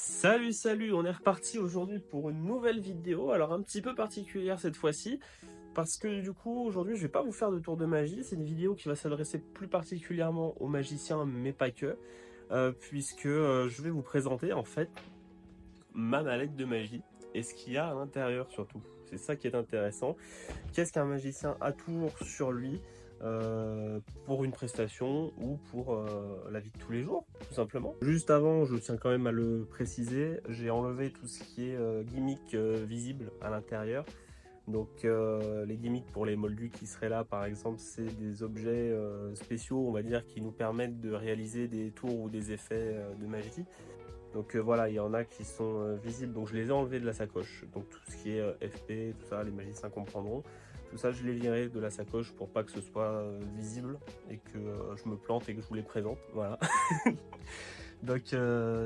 Salut, on est reparti aujourd'hui pour une nouvelle vidéo, alors un petit peu particulière cette fois-ci, parce que du coup aujourd'hui je vais pas vous faire de tour de magie, c'est une vidéo qui va s'adresser plus particulièrement aux magiciens mais pas que, puisque je vais vous présenter en fait ma mallette de magie et ce qu'il y a à l'intérieur surtout. C'est ça qui est intéressant. Qu'est-ce qu'un magicien a toujours sur lui pour une prestation ou pour la vie de tous les jours, tout simplement. Juste avant, je tiens quand même à le préciser, j'ai enlevé tout ce qui est gimmick visible à l'intérieur. Donc les gimmicks pour les moldus qui seraient là, par exemple, c'est des objets spéciaux, on va dire, qui nous permettent de réaliser des tours ou des effets de magie. Donc voilà, il y en a qui sont visibles, donc je les ai enlevés de la sacoche. Donc tout ce qui est FP, tout ça, les magiciens comprendront. Tout ça, je l'ai viré de la sacoche pour pas que ce soit visible et que je me plante et que je vous les présente. Voilà. Donc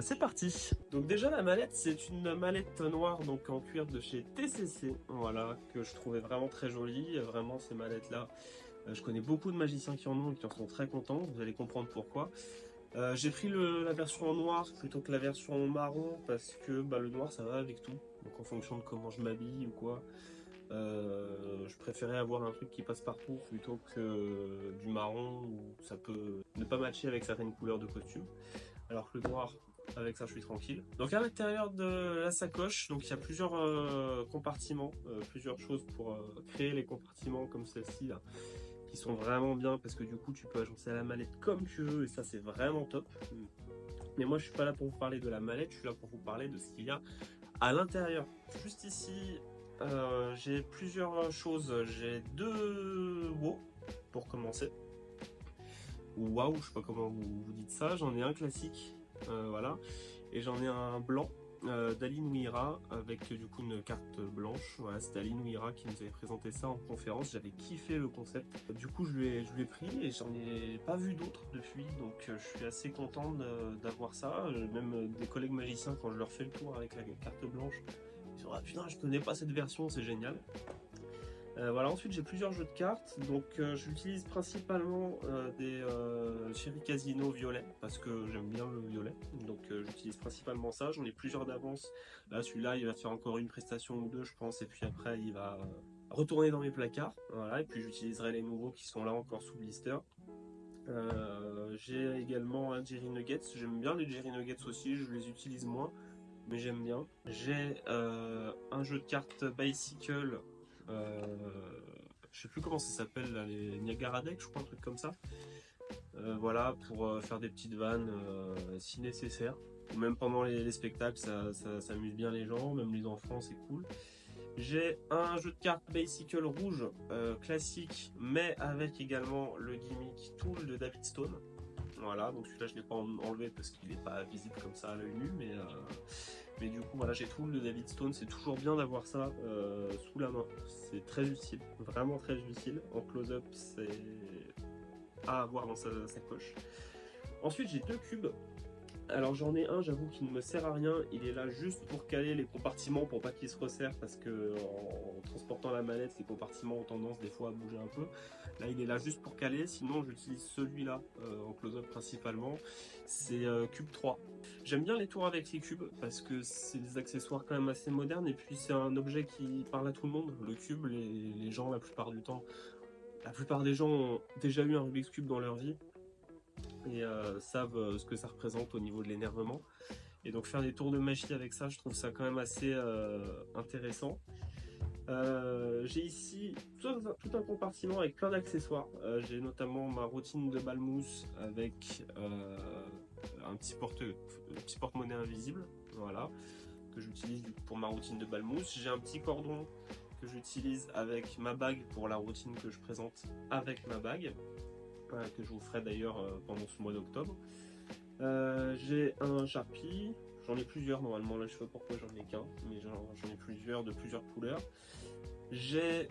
c'est parti. Donc déjà la mallette, c'est une mallette noire donc en cuir de chez TCC. Voilà, que je trouvais vraiment très jolie. Vraiment ces mallettes là, je connais beaucoup de magiciens qui en ont et qui en sont très contents. Vous allez comprendre pourquoi. J'ai pris la version en noir plutôt que la version en marron parce que bah, le noir ça va avec tout. Donc en fonction de comment je m'habille ou quoi, je préférais avoir un truc qui passe partout plutôt que du marron où ça peut ne pas matcher avec certaines couleurs de costume. Alors que le noir, avec ça je suis tranquille. Donc à l'intérieur de la sacoche, donc il y a plusieurs compartiments, plusieurs choses pour créer les compartiments comme celle-ci là qui sont vraiment bien parce que du coup tu peux agencer la mallette comme tu veux et ça c'est vraiment top. Mais moi je suis pas là pour vous parler de la mallette, je suis là pour vous parler de ce qu'il y a à l'intérieur. Juste ici, j'ai plusieurs choses. J'ai deux WoW pour commencer. Ou waouh, je sais pas comment vous dites ça. J'en ai un classique, voilà, et j'en ai un blanc d'Ali Nouira avec du coup une carte blanche. Voilà, c'était Ali Nouira qui nous avait présenté ça en conférence. J'avais kiffé le concept. Du coup, je l'ai pris et j'en ai pas vu d'autres depuis. Donc, je suis assez content d'avoir ça. Même des collègues magiciens, quand je leur fais le tour avec la carte blanche, ils sont ah putain, je connais pas cette version, c'est génial. Voilà, ensuite j'ai plusieurs jeux de cartes, donc j'utilise principalement des Cherry Casino violet parce que j'aime bien le violet, donc j'utilise principalement ça. J'en ai plusieurs d'avance. Là, celui-là, il va faire encore une prestation ou deux, je pense, et puis après, il va retourner dans mes placards. Voilà, et puis j'utiliserai les nouveaux qui sont là encore sous blister. J'ai également un Jerry Nuggets. J'aime bien les Jerry Nuggets aussi, je les utilise moins, mais j'aime bien. J'ai un jeu de cartes Bicycle. Euh, je sais plus comment ça s'appelle là, les Niagara Deck, je crois, un truc comme ça. Voilà, pour faire des petites vannes si nécessaire. Ou même pendant les spectacles, ça amuse bien les gens, même les enfants, c'est cool. J'ai un jeu de cartes Bicycle rouge classique, mais avec également le gimmick Tool de David Stone. Voilà, donc celui-là je ne l'ai pas enlevé parce qu'il n'est pas visible comme ça à l'œil nu, mais du coup voilà, j'ai Tool de David Stone, c'est toujours bien d'avoir ça sous la main, c'est très utile, vraiment très utile. En close-up, c'est à avoir dans sa sacoche. Ensuite j'ai deux cubes. Alors j'en ai un, j'avoue, qui ne me sert à rien. Il est là juste pour caler les compartiments pour pas qu'il se resserre parce que en transportant la mallette, les compartiments ont tendance des fois à bouger un peu. Là, il est là juste pour caler. Sinon, j'utilise celui-là en close-up principalement. C'est Cube 3. J'aime bien les tours avec les cubes parce que c'est des accessoires quand même assez modernes et puis c'est un objet qui parle à tout le monde. Le cube, les gens, la plupart du temps, la plupart des gens ont déjà eu un Rubik's Cube dans leur vie et savent ce que ça représente au niveau de l'énervement. Et donc faire des tours de magie avec ça, je trouve ça quand même assez intéressant. J'ai ici tout un compartiment avec plein d'accessoires. J'ai notamment ma routine de balmousse avec un petit porte-monnaie invisible, voilà, que j'utilise pour ma routine de balmousse. J'ai un petit cordon que j'utilise avec ma bague pour la routine que je présente avec ma bague, que je vous ferai d'ailleurs pendant ce mois d'octobre. J'ai un Sharpie, j'en ai plusieurs normalement, là je sais pas pourquoi j'en ai qu'un, mais j'en ai plusieurs de plusieurs couleurs. J'ai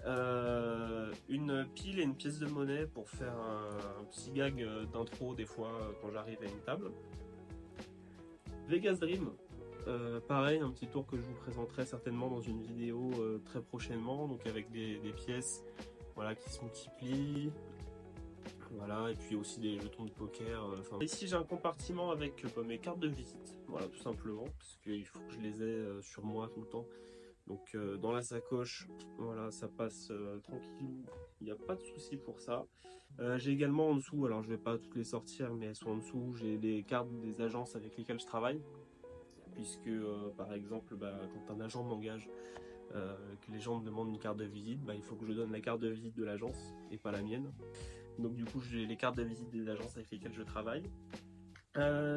une pile et une pièce de monnaie pour faire un petit gag d'intro des fois quand j'arrive à une table. Vegas Dream, pareil, un petit tour que je vous présenterai certainement dans une vidéo très prochainement, donc avec des pièces voilà, qui se multiplient. Voilà, et puis aussi des jetons de poker. Ici j'ai un compartiment avec mes cartes de visite, voilà tout simplement, parce qu'il faut que je les ai sur moi tout le temps. Donc dans la sacoche, voilà, ça passe tranquille, il n'y a pas de souci pour ça. J'ai également en dessous, alors je vais pas toutes les sortir, mais elles sont en dessous, j'ai les cartes des agences avec lesquelles je travaille, puisque par exemple, quand un agent m'engage, que les gens me demandent une carte de visite, il faut que je donne la carte de visite de l'agence et pas la mienne. Donc du coup, j'ai les cartes de visite des agences avec lesquelles je travaille.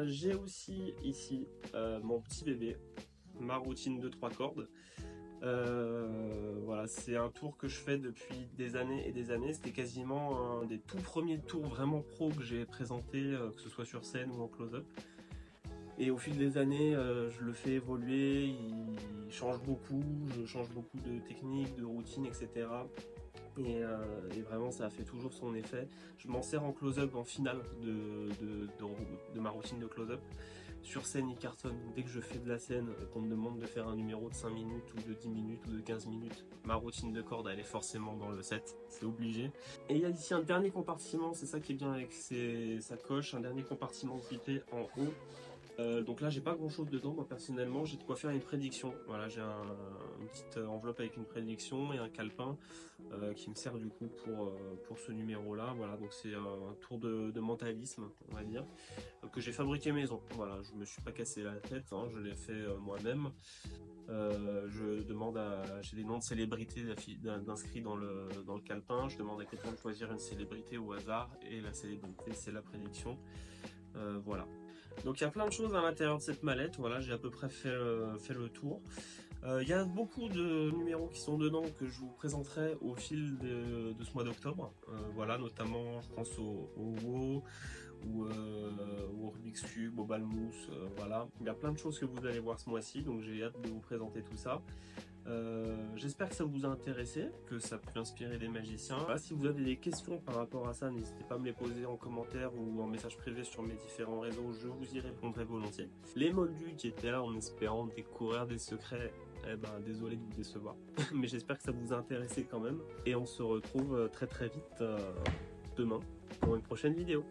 J'ai aussi ici mon petit bébé, ma routine de 3 cordes. Voilà, c'est un tour que je fais depuis des années et des années. C'était quasiment un des tout premiers tours vraiment pro que j'ai présenté, que ce soit sur scène ou en close-up. Et au fil des années, je le fais évoluer, il change beaucoup, je change beaucoup de techniques, de routines, etc. Et vraiment, ça a fait toujours son effet. Je m'en sers en close-up, en finale de ma routine de close-up. Sur scène, il cartonne. Dès que je fais de la scène, qu'on me demande de faire un numéro de 5 minutes, ou de 10 minutes, ou de 15 minutes, ma routine de corde, elle est forcément dans le set. C'est obligé. Et il y a ici un dernier compartiment, c'est ça qui est bien avec sa coche, un dernier compartiment grippé en haut. Donc là j'ai pas grand chose dedans, moi personnellement j'ai de quoi faire une prédiction. Voilà, j'ai une petite enveloppe avec une prédiction et un calepin qui me sert du coup pour ce numéro là. Voilà, donc c'est un tour de mentalisme, on va dire, que j'ai fabriqué maison. Voilà, je me suis pas cassé la tête, hein, je l'ai fait moi-même. J'ai des noms de célébrités d'inscrits dans le calepin. Je demande à quelqu'un de choisir une célébrité au hasard et la célébrité c'est la prédiction. Voilà. Donc il y a plein de choses à l'intérieur de cette mallette, voilà, j'ai à peu près fait le tour. Il y a beaucoup de numéros qui sont dedans que je vous présenterai au fil de ce mois d'octobre. Voilà, notamment je pense au WoW ou au Rubik's Cube, au Balmousse, voilà. Il y a plein de choses que vous allez voir ce mois-ci, donc j'ai hâte de vous présenter tout ça. J'espère que ça vous a intéressé, que ça peut inspirer des magiciens. Voilà, si vous avez des questions par rapport à ça, n'hésitez pas à me les poser en commentaire ou en message privé sur mes différents réseaux, je vous y répondrai volontiers. Les moldus qui étaient là en espérant découvrir des secrets, désolé de vous décevoir, mais j'espère que ça vous a intéressé quand même. Et on se retrouve très très vite demain pour une prochaine vidéo.